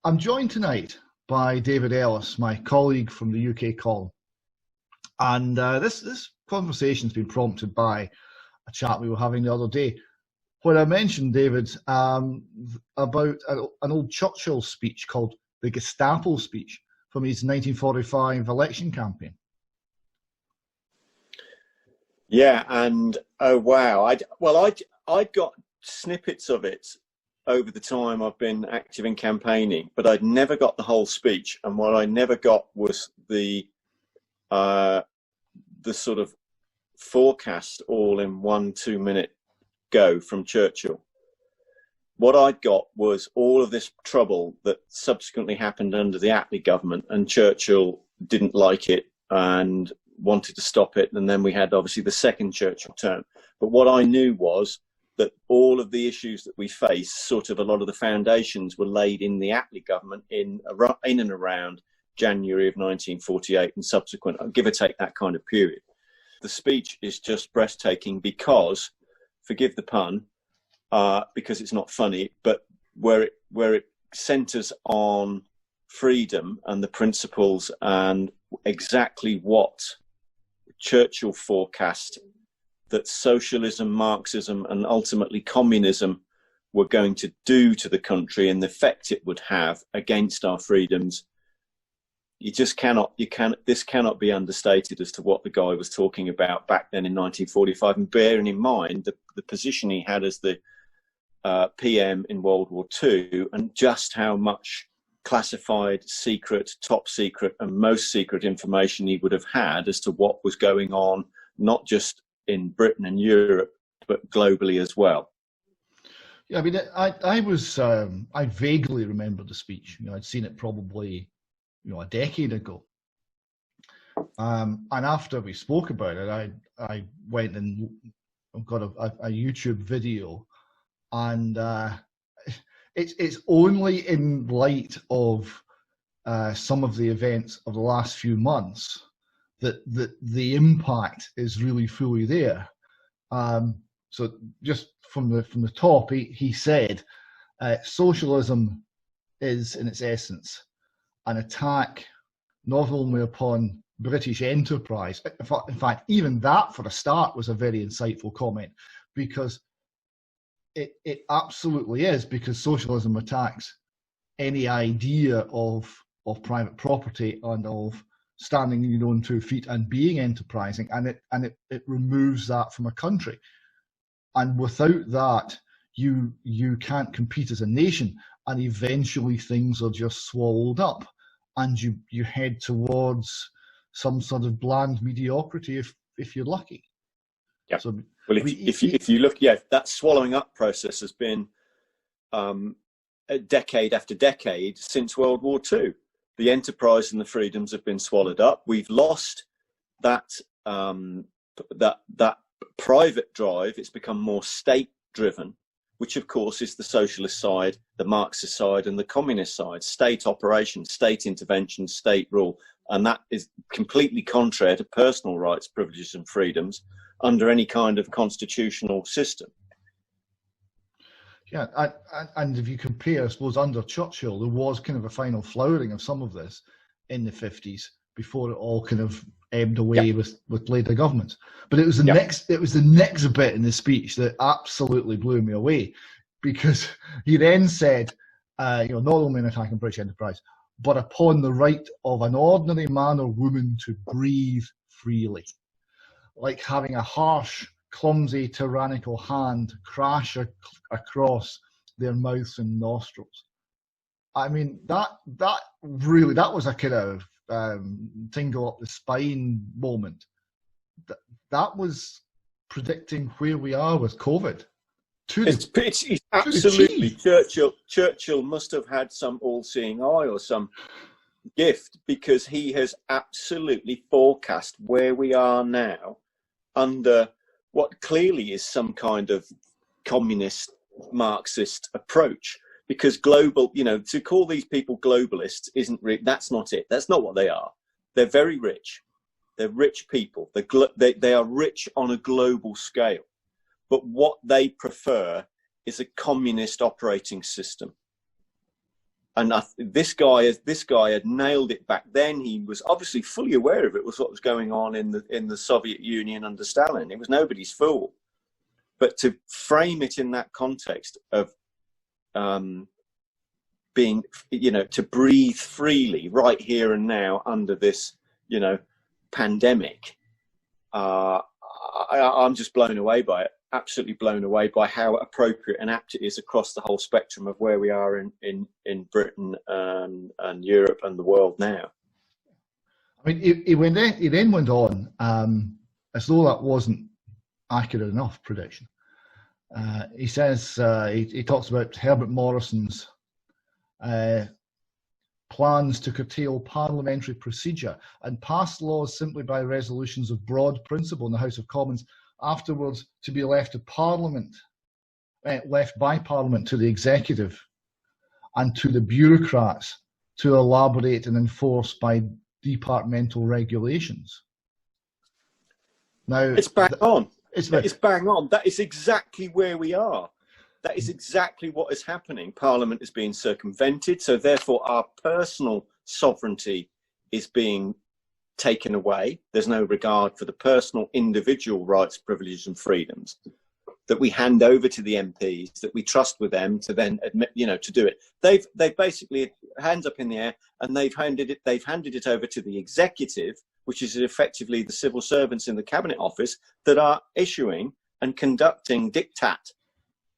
I'm joined tonight by David Ellis, my colleague from the UK column. And this conversation's been prompted by a chat we were having the other day, where I mentioned, David, about an old Churchill speech called the Gestapo Speech from his 1945 election campaign. Yeah, and oh wow, I'd got snippets of it over the time I've been active in campaigning, but I'd never got the whole speech. And what I never got was the sort of forecast all in 1-2 minute go from Churchill. What I'd got was all of this trouble that subsequently happened under the Attlee government, and Churchill didn't like it and wanted to stop it. And then we had obviously the second Churchill term. But what I knew was that all of the issues that we face, sort of a lot of the foundations were laid in the Attlee government in and around January of 1948 and subsequent, give or take that kind of period. The speech is just breathtaking because, forgive the pun, because it's not funny, but where it centres on freedom and the principles and exactly what Churchill forecast that socialism, Marxism, and ultimately communism were going to do to the country and the effect it would have against our freedoms. This cannot be understated as to what the guy was talking about back then in 1945, and bearing in mind the position he had as the PM in World War II, and just how much classified, secret, top secret, and most secret information he would have had as to what was going on, not just in Britain and Europe, but globally as well. Yeah, I mean, I vaguely remember the speech. I'd seen it probably, a decade ago. And after we spoke about it, I went and got a YouTube video, and it's only in light of some of the events of the last few months that the impact is really fully there. So just from the top, he said, socialism is in its essence an attack not only upon British enterprise. In fact, even that for a start was a very insightful comment, because it absolutely is, because socialism attacks any idea of private property and of standing on your own 2 feet and being enterprising, and it removes that from a country. And without that, you can't compete as a nation, and eventually things are just swallowed up, and you head towards some sort of bland mediocrity if you're lucky. Yeah. So, well, if you look, that swallowing up process has been a decade after decade since World War II. The enterprise and the freedoms have been swallowed up. We've lost that private drive. It's become more state-driven, which of course is the socialist side, the Marxist side, and the communist side. State operation, state intervention, state rule, and that is completely contrary to personal rights, privileges, and freedoms under any kind of constitutional system. Yeah, and if you compare, I suppose, under Churchill, there was kind of a final flowering of some of this in the 50s before it all kind of ebbed away with later governments. But it was the next bit in the speech that absolutely blew me away, because he then said, not only an attack on British enterprise, but upon the right of an ordinary man or woman to breathe freely, like having a harsh, clumsy, tyrannical hand crash across their mouths and nostrils. I mean, that was a kind of tingle up the spine moment. That was predicting where we are with COVID. It's absolutely Churchill must have had some all-seeing eye or some gift, because he has absolutely forecast where we are now under what clearly is some kind of communist Marxist approach. Because global, to call these people globalists that's not it. That's not what they are. They're very rich. They're rich people. They are rich on a global scale. But what they prefer is a communist operating system. And this guy had nailed it back then. He was obviously fully aware of it, was what was going on in the Soviet Union under Stalin. It was nobody's fault. But to frame it in that context of being, to breathe freely right here and now under this, pandemic, I'm just blown away by it. Absolutely blown away by how appropriate and apt it is across the whole spectrum of where we are in Britain and Europe and the world now. I mean, he then went on as though that wasn't accurate enough prediction. He says he talks about Herbert Morrison's plans to curtail parliamentary procedure and pass laws simply by resolutions of broad principle in the House of Commons, afterwards to be left by Parliament to the executive and to the bureaucrats to elaborate and enforce by departmental regulations. Now, it's bang on. It's bang on. That is exactly where we are. That is exactly what is happening. Parliament is being circumvented, so therefore our personal sovereignty is being taken away. There's no regard for the personal individual rights, privileges and freedoms that we hand over to the MPs, that we trust with them to then admit, to do it. They've basically hands up in the air, and they've handed it over to the executive, which is effectively the civil servants in the Cabinet Office that are issuing and conducting diktat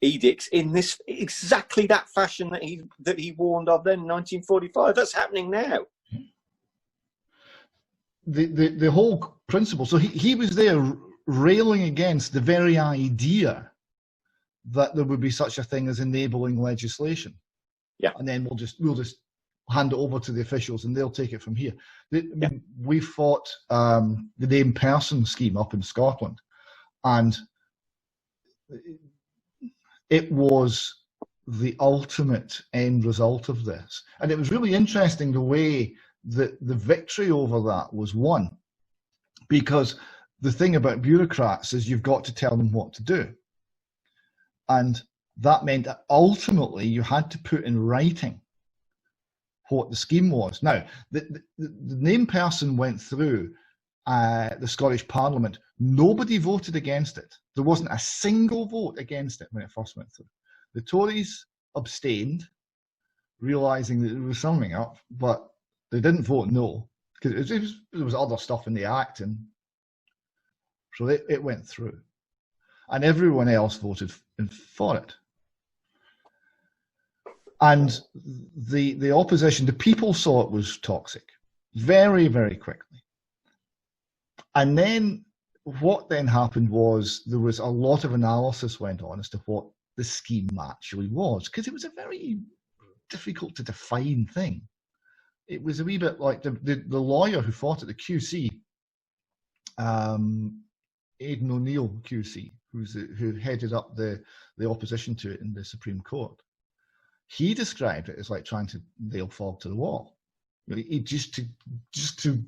edicts in this exactly that fashion that he warned of then in 1945. That's happening now. The whole principle. So he was there railing against the very idea that there would be such a thing as enabling legislation. Yeah. And then we'll just hand it over to the officials and they'll take it from here. We fought the named person scheme up in Scotland, and it was the ultimate end result of this. And it was really interesting the way that the victory over that was won, because the thing about bureaucrats is you've got to tell them what to do. And that meant that ultimately you had to put in writing what the scheme was. Now, the named person went through the Scottish Parliament. Nobody voted against it. There wasn't a single vote against it when it first went through. The Tories abstained, realising that there was something up, but they didn't vote no, because there was other stuff in the Act, and so it went through. And everyone else voted for it. And the opposition, the people saw it was toxic very, very quickly. And then what then happened was there was a lot of analysis went on as to what the scheme actually was, because it was a very difficult to define thing. It was a wee bit like the lawyer who fought at the QC, Aidan O'Neill QC, who headed up the opposition to it in the Supreme Court. He described it as like trying to nail fog to the wall. He just to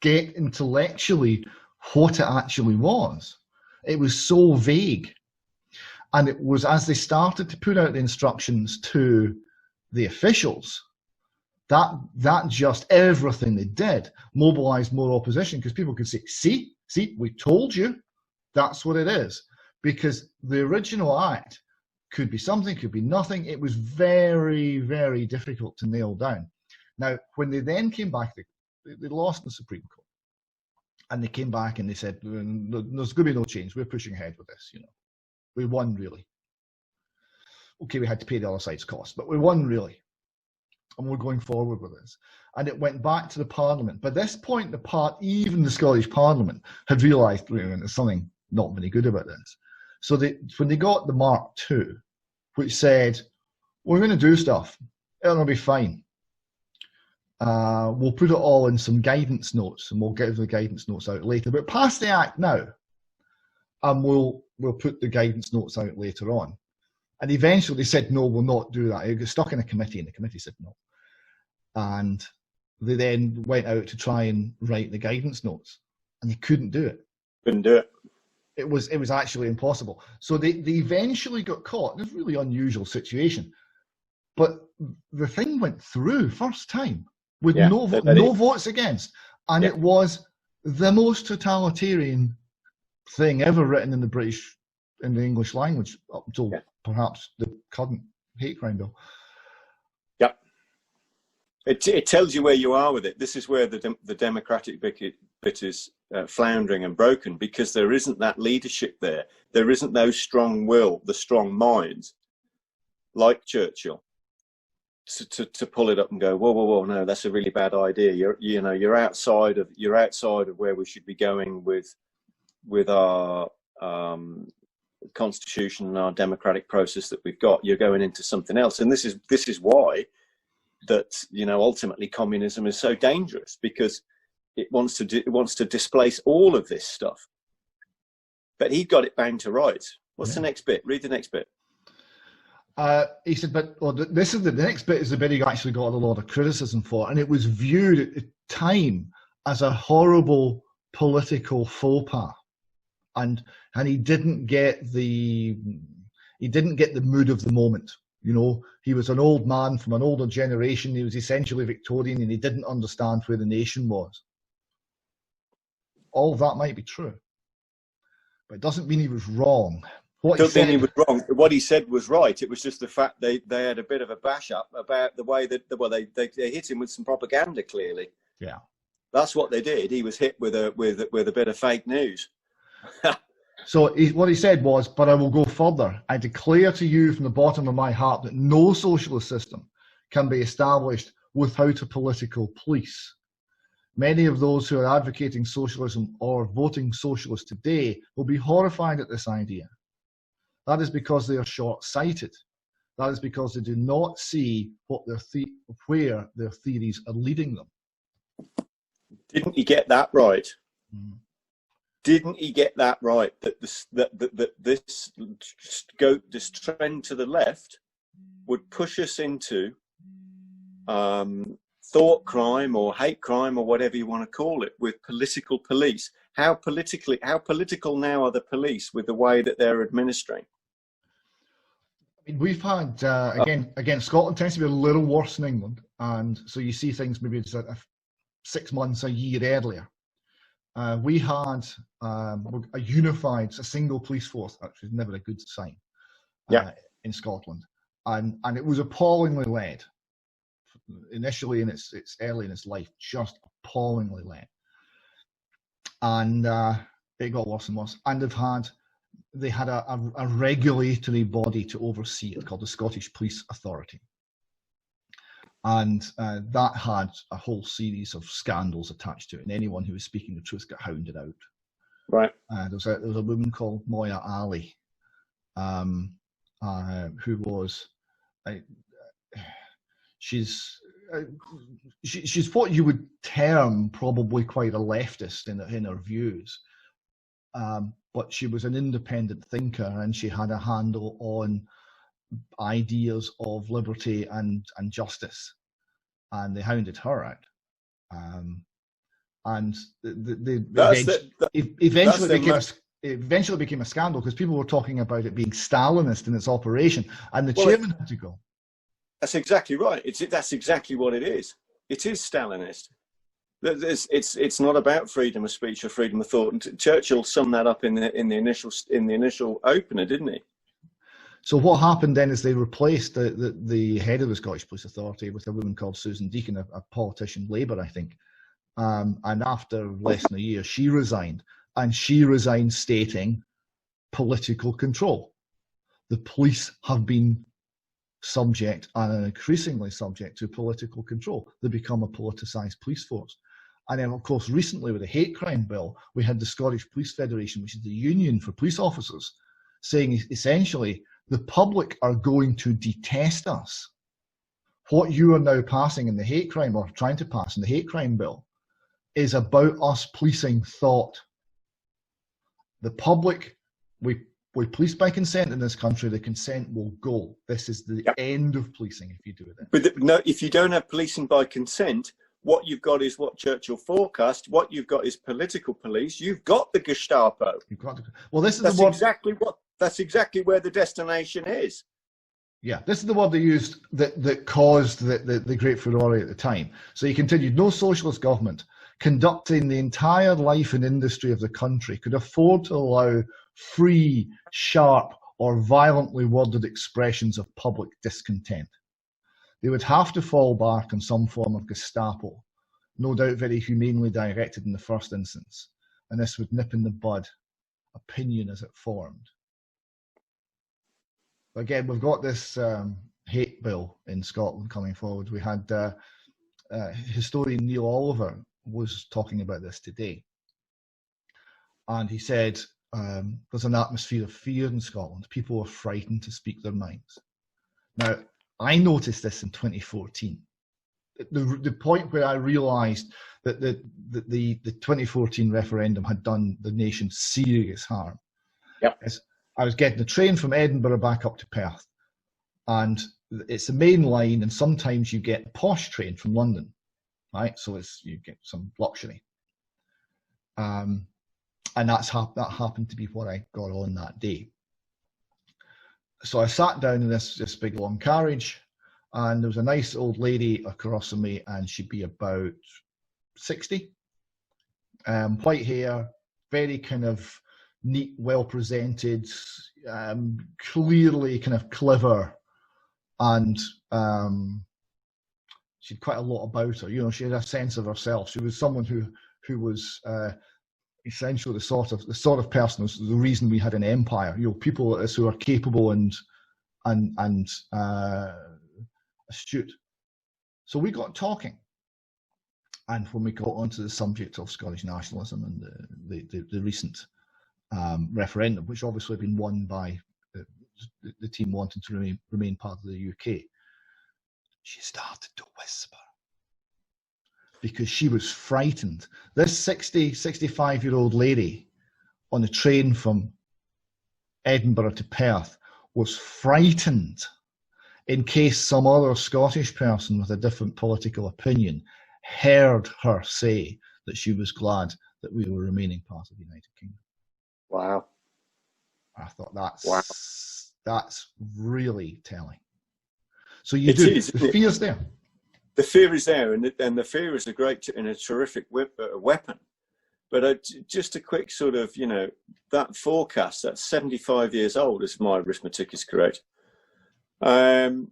get intellectually what it actually was. It was so vague. And it was as they started to put out the instructions to the officials, that just everything they did mobilized more opposition, because people could say, see, we told you, that's what it is. Because the original act could be something, could be nothing. It was very, very difficult to nail down. Now, when they then came back, they lost in the Supreme Court. And they came back and they said, there's going to be no change. We're pushing ahead with this, We won, really. Okay, we had to pay the other side's costs, but we won, really. And we're going forward with this. And it went back to the Parliament. By this point, even the Scottish Parliament had realised there's something not very good about this. So when they got the Mark II, which said, we're going to do stuff, it'll be fine. We'll put it all in some guidance notes, and we'll get the guidance notes out later. But pass the Act now, and we'll put the guidance notes out later on. And eventually they said, no, we'll not do that. It got stuck in a committee, and the committee said no. And they then went out to try and write the guidance notes, and they couldn't do it. Couldn't do it. It was actually impossible. So they eventually got caught in a really unusual situation. But the thing went through first time with Yeah, no votes against, and Yeah. it was the most totalitarian thing ever written in the English language up until perhaps the current hate crime bill. Yep. It tells you where you are with it. This is where the democratic bit is floundering and broken, because there isn't that leadership there. There isn't those strong will, the strong minds, like Churchill, to pull it up and go, whoa, no, that's a really bad idea. You're outside of where we should be going with our constitution and our democratic process that we've got. You're going into something else, and this is why that ultimately communism is so dangerous, because it wants to displace all of this stuff. But he got it bang to rights. What's the next bit? Read the next bit. He said, this is the next bit is the bit he actually got a lot of criticism for, and it was viewed at the time as a horrible political faux pas, and he didn't get the mood of the moment. He was an old man from an older generation. He was essentially Victorian, and he didn't understand where the nation was. All of that might be true, but it doesn't mean he was wrong. What he said was right. It was just the fact they had a bit of a bash up about the way that they hit him with some propaganda. Clearly, yeah, that's what they did. He was hit with a bit of fake news. So what he said was, "But I will go further. I declare to you from the bottom of my heart that no socialist system can be established without a political police. Many of those who are advocating socialism or voting socialist today will be horrified at this idea. That is because they are short-sighted. That is because they do not see where their theories are leading them." Didn't he get that right? Didn't he get that right? That this trend to the left would push us into thought crime or hate crime or whatever you want to call it, with political police. How political now are the police with the way that they're administering? I mean, we've had again, Scotland tends to be a little worse than England, and so you see things maybe 6 months, a year earlier. We had a single police force, which is never a good sign, in Scotland, and it was appallingly led. Initially, in its early in its life, just appallingly led, and it got worse and worse. And they had a regulatory body to oversee it called the Scottish Police Authority, and that had a whole series of scandals attached to it, and anyone who was speaking the truth got hounded out. Right. There was a woman called Moya Ali, who was she's what you would term probably quite a leftist in her views, but she was an independent thinker, and she had a handle on ideas of liberty and justice, and they hounded her out, and eventually became a scandal because people were talking about it being Stalinist in its operation, and the chairman had to go. That's exactly right. That's exactly what it is. It is Stalinist. It's not about freedom of speech or freedom of thought. And Churchill summed that up in the initial opener, didn't he? So what happened then is they replaced the head of the Scottish Police Authority with a woman called Susan Deacon, a politician, Labour, I think. And after less than a year, she resigned. And she resigned stating political control. The police have been subject, and increasingly subject, to political control. They become a politicised police force. And then, of course, recently with the hate crime bill, we had the Scottish Police Federation, which is the union for police officers, saying essentially the public are going to detest us. What you are now passing in the hate crime, or trying to pass in the hate crime bill, is about us policing thought. The public, we police by consent in this country. The consent will go. This is the end of policing if you do that. But if you don't have policing by consent, what you've got is what Churchill forecast. What you've got is political police. You've got the Gestapo. Well, this is exactly where the destination is. Yeah, this is the word they used that caused the great furore at the time. So he continued, no socialist government conducting the entire life and industry of the country could afford to allow free, sharp, or violently worded expressions of public discontent. They would have to fall back on some form of Gestapo, no doubt very humanely directed in the first instance, and this would nip in the bud opinion as it formed. Again, we've got this hate bill in Scotland coming forward. We had historian Neil Oliver was talking about this today. And he said there's an atmosphere of fear in Scotland. People are frightened to speak their minds. Now, I noticed this in 2014. The point where I realised that the 2014 referendum had done the nation serious harm. Yep. I was getting the train from Edinburgh back up to Perth, and it's the main line, and sometimes you get a posh train from London, right? So you get some luxury, and that happened to be what I got on that day. So I sat down in this big long carriage, and there was a nice old lady across from me, and she'd be about 60, white hair, very kind of neat, well presented, clearly kind of clever, and she had quite a lot about her. You know, she had a sense of herself. She was someone who was essentially the sort of person who's the reason we had an empire. You know, people like this who are capable and astute. So we got talking, and when we got onto the subject of Scottish nationalism and the recent referendum, which obviously had been won by the team wanting to remain part of the UK, she started to whisper because she was frightened. This 65-year-old lady on the train from Edinburgh to Perth was frightened in case some other Scottish person with a different political opinion heard her say that she was glad that we were remaining part of the United Kingdom. Wow. I thought that's really telling. So the fear's there. The fear is there, and the fear is a terrific weapon. But just a quick sort of, you know, that forecast, that's 75 years old, if my arithmetic is correct. And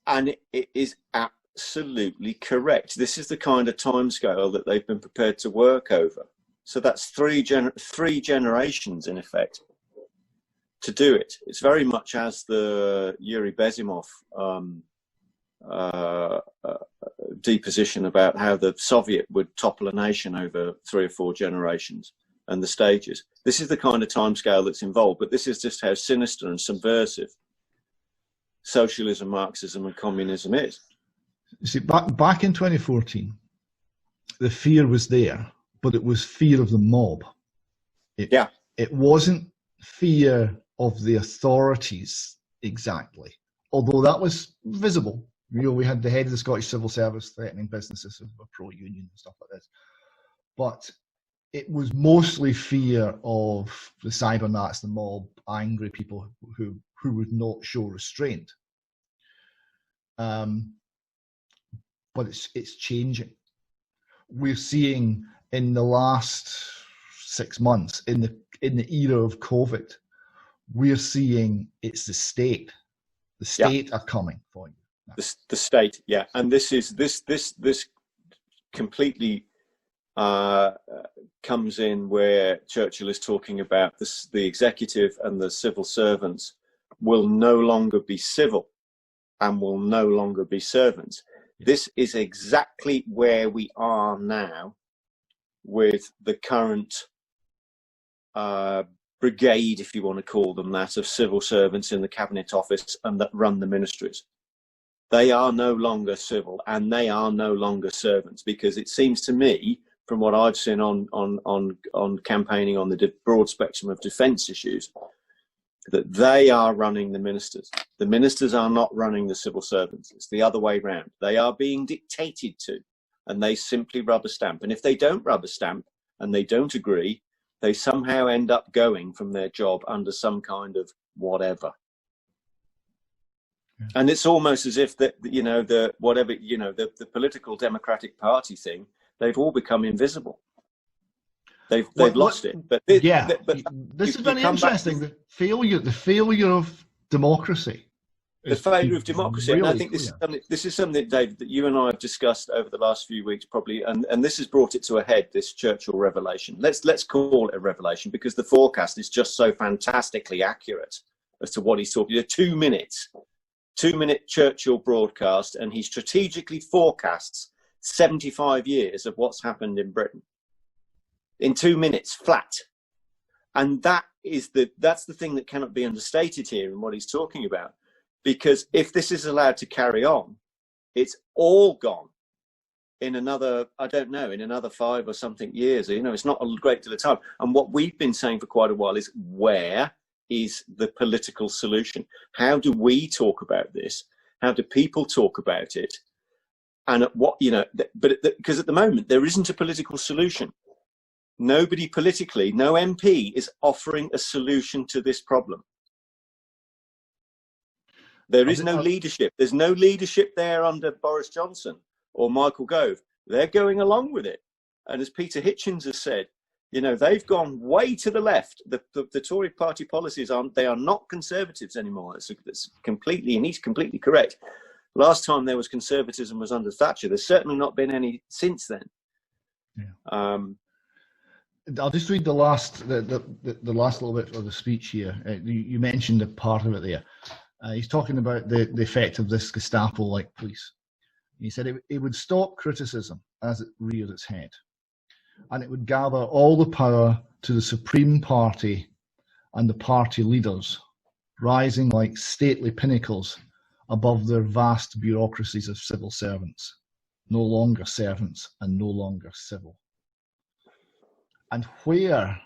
it is absolutely correct. This is the kind of timescale that they've been prepared to work over. So that's three generations, in effect, to do it. It's very much as the Yuri Bezimov deposition about how the Soviet would topple a nation over 3 or 4 generations and the stages. This is the kind of timescale that's involved, but this is just how sinister and subversive socialism, Marxism, and communism is. You see, back in 2014, the fear was there, but it was fear of the mob. It wasn't fear of the authorities exactly, although that was visible. You know, we had the head of the Scottish Civil Service threatening businesses who were pro-union and stuff like this. But it was mostly fear of the cybernats, the mob, angry people who would not show restraint. But it's changing. We're seeing in the last 6 months, in the era of COVID, we're seeing it's the state. The state are coming for you. The state, yeah, and this completely comes in where Churchill is talking about the executive and the civil servants will no longer be civil and will no longer be servants. This is exactly where we are now with the current brigade, if you want to call them that, of civil servants in the Cabinet Office and that run the ministries. They are no longer civil and they are no longer servants, because it seems to me, from what I've seen on campaigning on the broad spectrum of defence issues, that they are running the ministers. The ministers are not running the civil servants. It's the other way round. They are being dictated to, and they simply rubber stamp. And if they don't rubber stamp and they don't agree, they somehow end up going from their job under some kind of whatever. And it's almost as if that, you know, the political Democratic Party thing, they've all become invisible. They've lost it. But this is very interesting. The failure of democracy. The failure of democracy. Really, and I think this is something, David, that you and I have discussed over the last few weeks, probably, and this has brought it to a head, this Churchill revelation. Let's call it a revelation, because the forecast is just so fantastically accurate as to what he's talking about. 2 minutes. 2-minute Churchill broadcast, and he strategically forecasts 75 years of what's happened in Britain in 2 minutes flat. And that's the thing that cannot be understated here in what he's talking about, because if this is allowed to carry on, it's all gone in another, I don't know, in another 5 or something years. You know, it's not a great deal of time. And what we've been saying for quite a while is, where is the political solution? How do we talk about this? How do people talk about it? And at what, you know, because at the moment there isn't a political solution. Nobody politically, no MP is offering a solution to this problem. There is no leadership. There's no leadership there under Boris Johnson or Michael Gove. They're going along with it. And as Peter Hitchens has said, you know, they've gone way to the left. The Tory party policies they are not conservatives anymore. It's completely, and he's completely correct. Last time there was conservatism was under Thatcher. There's certainly not been any since then. Yeah. I'll just read the last little bit of the speech here. You mentioned a part of it there. He's talking about the effect of this Gestapo-like police. He said it would stop criticism as it reared its head, and it would gather all the power to the Supreme Party and the party leaders, rising like stately pinnacles above their vast bureaucracies of civil servants, no longer servants and no longer civil. And where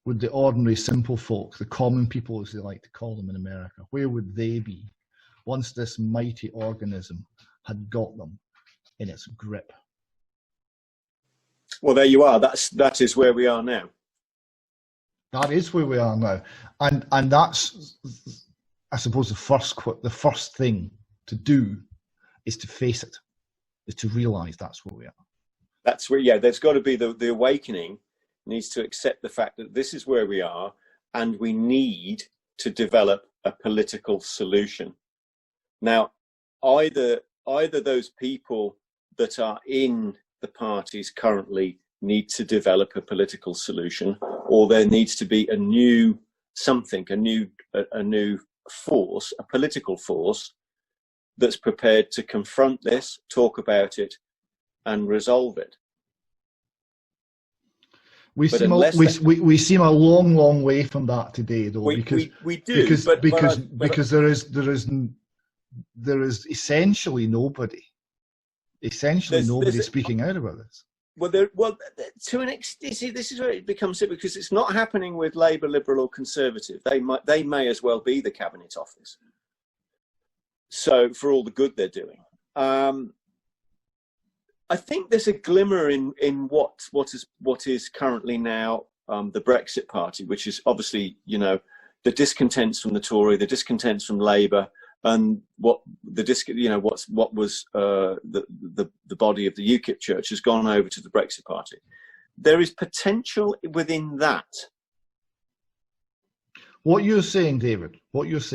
would the ordinary simple folk, the common people as they like to call them in America, where would they be once this mighty organism had got them in its grip? Well, there you are. That is where we are now. That is where we are now, and that's, I suppose, the first thing to do is to face it, is to realise that's where we are. That's where, yeah. There's got to be the awakening. Needs to accept the fact that this is where we are, and we need to develop a political solution. Now, either those people that are in the parties currently need to develop a political solution, or there needs to be a new force, a political force that's prepared to confront this, talk about it, and resolve it. We seem a long way from that today, though. We do, because there is essentially nobody speaking out about this. To an extent, this is where it becomes it, because it's not happening with Labour, Liberal, or Conservative. They may as well be the Cabinet Office. So, for all the good they're doing. I think there's a glimmer in what is currently now the Brexit Party, which is obviously, you know, the discontents from the Tory, the discontents from Labour, and what was the body of the UKIP church has gone over to the Brexit Party. There is potential within that. What you're saying, David, is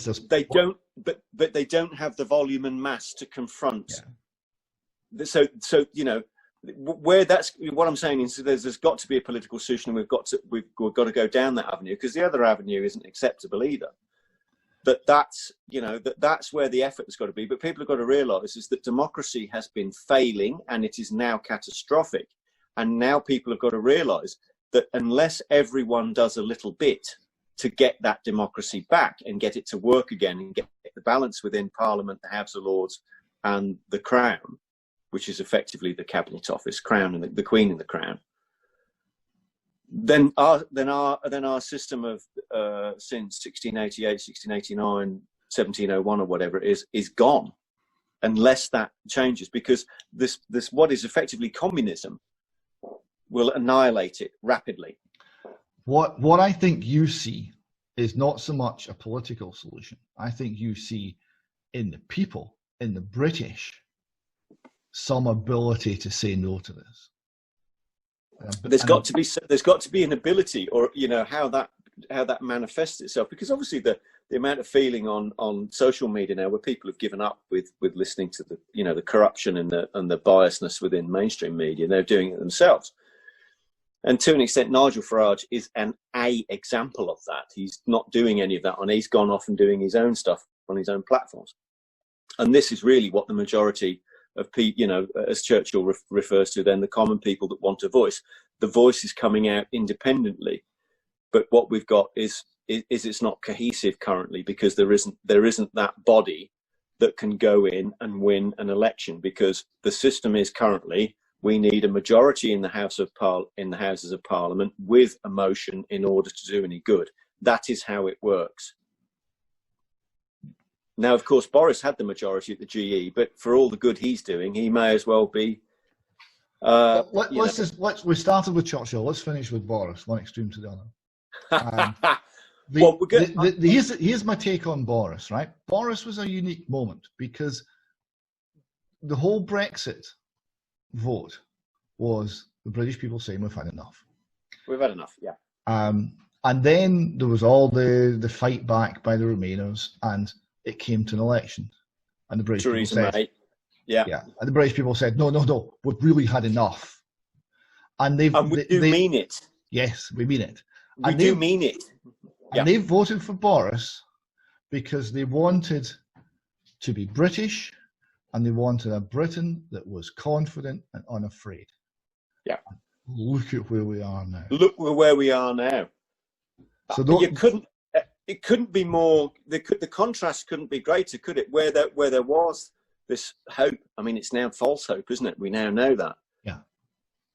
this. They don't have the volume and mass to confront. Yeah. So you know, where that's what I'm saying is there's got to be a political solution, and we've got to go down that avenue, because the other avenue isn't acceptable either. But that's where the effort has got to be. But people have got to realise is that democracy has been failing, and it is now catastrophic. And now people have got to realise that unless everyone does a little bit to get that democracy back and get it to work again, and get the balance within Parliament, the House of Lords, and the Crown, which is effectively the Cabinet Office, Crown, and the Queen in the Crown, then our system of since 1688, 1689, 1701, or whatever it is gone, unless that changes, because this what is effectively communism will annihilate it rapidly. What I think you see is not so much a political solution. I think you see in the people, in the British, some ability to say no to this. There's got to be an ability, or how that manifests itself, because obviously the amount of feeling on social media now, where people have given up with listening to the corruption and the biasness within mainstream media, they're doing it themselves. And to an extent, Nigel Farage is an example of that. He's not doing any of that, and he's gone off and doing his own stuff on his own platforms. And this is really what the majority of people, as Churchill refers to, then the common people that want a voice. The voice is coming out independently, but what we've got is it's not cohesive currently, because there isn't that body that can go in and win an election, because the system is currently, we need a majority in the Houses of Parliament with a motion in order to do any good. That is how it works. Now, of course, Boris had the majority at the GE, but for all the good he's doing, he may as well be. We started with Churchill. Let's finish with Boris. One extreme to the other. Here's my take on Boris. Right, Boris was a unique moment, because the whole Brexit vote was the British people saying we've had enough. We've had enough, yeah. And then there was all the fight back by the Remainers, and it came to an election, and the British people said, and the British people said, no, we've really had enough, and we mean it. Yes, we mean it. We do mean it. And they voted for Boris because they wanted to be British, and they wanted a Britain that was confident and unafraid. Yeah. Look at where we are now. Look where we are now. So it couldn't be more. The contrast couldn't be greater, could it? Where there was this hope. I mean, it's now false hope, isn't it? We now know that. Yeah.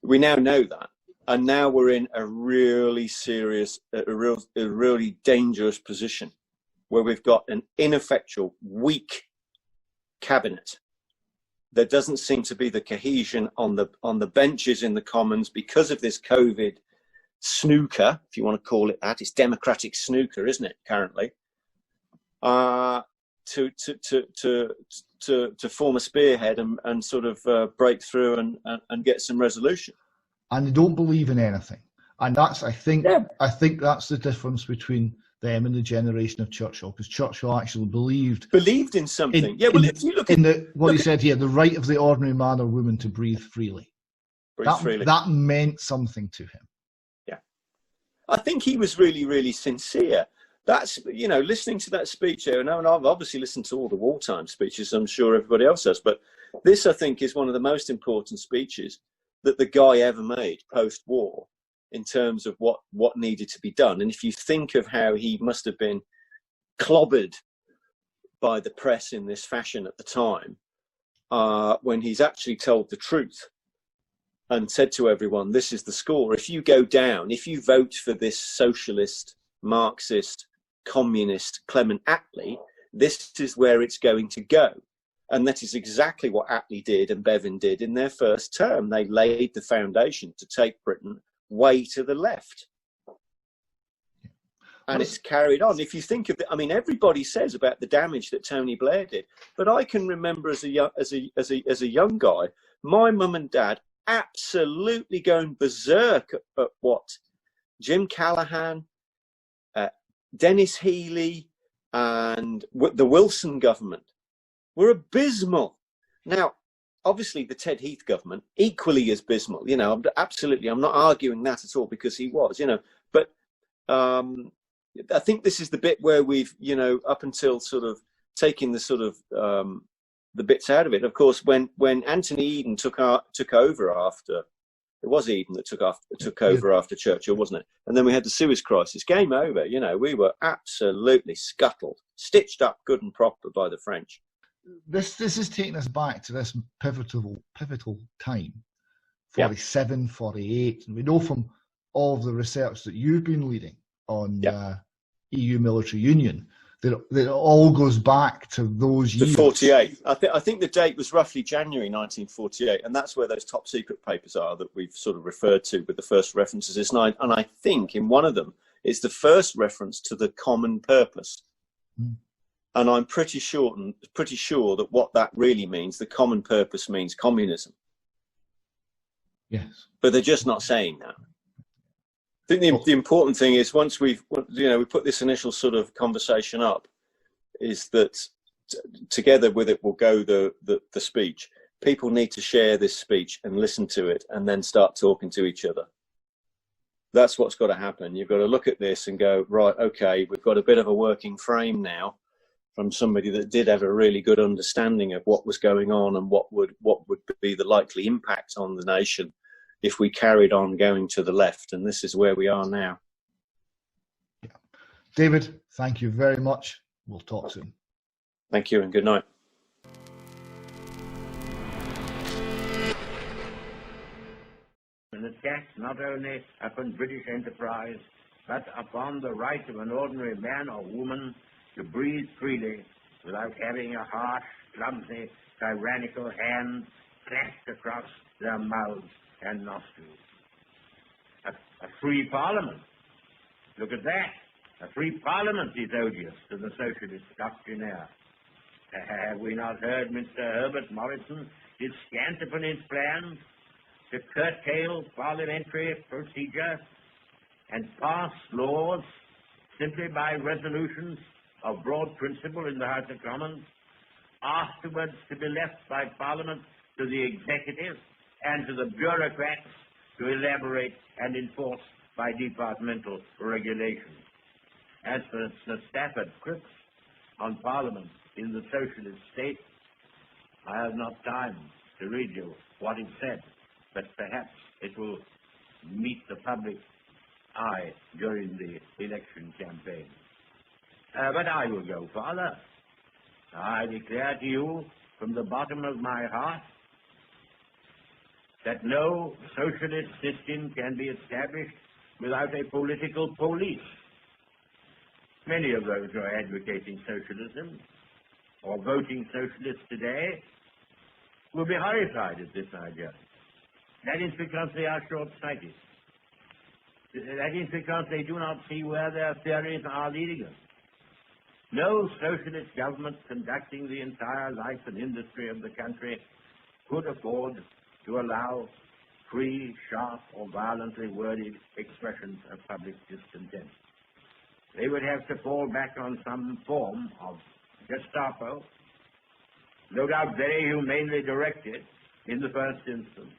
We now know that, and now we're in a really serious, a really dangerous position, where we've got an ineffectual, weak cabinet. There doesn't seem to be the cohesion on the benches in the Commons because of this COVID snooker, if you want to call it that. It's democratic snooker, isn't it? Currently, to form a spearhead and sort of break through and get some resolution. And they don't believe in anything, and that's I think that's the difference between them and the generation of Churchill, because Churchill actually believed in something. If you look at what he said here, the right of the ordinary man or woman to breathe freely. That meant something to him. Yeah, I think he was really, really sincere. That's, listening to that speech here, and I've obviously listened to all the wartime speeches, I'm sure everybody else has, but this, I think, is one of the most important speeches that the guy ever made post-war, in terms of what needed to be done. And if you think of how he must have been clobbered by the press in this fashion at the time, when he's actually told the truth and said to everyone, this is the score. If you go down, if you vote for this socialist, Marxist, communist Clement Attlee, this is where it's going to go. And that is exactly what Attlee did and Bevan did in their first term. They laid the foundation to take Britain way to the left, and it's carried on. If you think of it, I mean, everybody says about the damage that Tony Blair did, but I can remember as a young guy, my mum and dad absolutely going berserk at what Jim Callaghan, Dennis Healey, and the Wilson government were abysmal. Now, obviously, the Ted Heath government, equally as abysmal, absolutely. I'm not arguing that at all, because he was, but I think this is the bit where we've, up until sort of taking the sort of the bits out of it. Of course, when Anthony Eden took over after, it was Eden that took over after Churchill, wasn't it? And then we had the Suez crisis. Game over. We were absolutely scuttled, stitched up good and proper by the French. This is taking us back to this pivotal time, 47, 48. And we know from all of the research that you've been leading on EU military union that it all goes back to those years. 48. I think the date was roughly January 1948, and that's where those top secret papers are that we've sort of referred to with the first references. And I think in one of them, it's the first reference to the common purpose. And I'm pretty sure that what that really means, the common purpose, means communism. Yes. But they're just not saying that. I think the important thing is, once we put this initial sort of conversation up, is that together with it will go the speech. People need to share this speech and listen to it and then start talking to each other. That's what's got to happen. You've got to look at this and go, right, okay, we've got a bit of a working frame now from somebody that did have a really good understanding of what was going on and what would be the likely impact on the nation if we carried on going to the left. And this is where we are now. Yeah. David, thank you very much. We'll talk soon. Thank you and good night. An attack not only upon British enterprise, but upon the right of an ordinary man or woman to breathe freely without having a harsh, clumsy, tyrannical hand clashed across their mouths and nostrils. A free parliament. Look at that. A free parliament is odious to the socialist doctrinaire. Have we not heard Mr. Herbert Morrison descant upon his plans to curtail parliamentary procedure and pass laws simply by resolutions of broad principle in the House of Commons, afterwards to be left by Parliament to the executive and to the bureaucrats to elaborate and enforce by departmental regulations? As for Sir Stafford Cripps on Parliament in the socialist state, I have not time to read you what he said, but perhaps it will meet the public eye during the election campaign. But I will go farther. I declare to you from the bottom of my heart that no socialist system can be established without a political police. Many of those who are advocating socialism or voting socialist today will be horrified at this idea. That is because they are short-sighted. That is because they do not see where their theories are leading us. No socialist government conducting the entire life and industry of the country could afford to allow free, sharp, or violently worded expressions of public discontent. They would have to fall back on some form of Gestapo, no doubt very humanely directed in the first instance.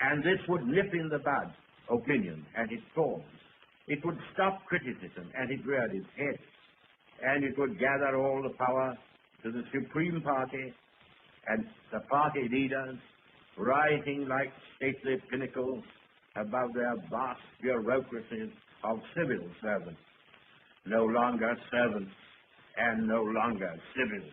And this would nip in the bud opinion at its source. It would stop criticism and it reared its head. And it would gather all the power to the Supreme Party and the party leaders rising like stately pinnacles above their vast bureaucracies of civil servants. No longer servants and no longer civil.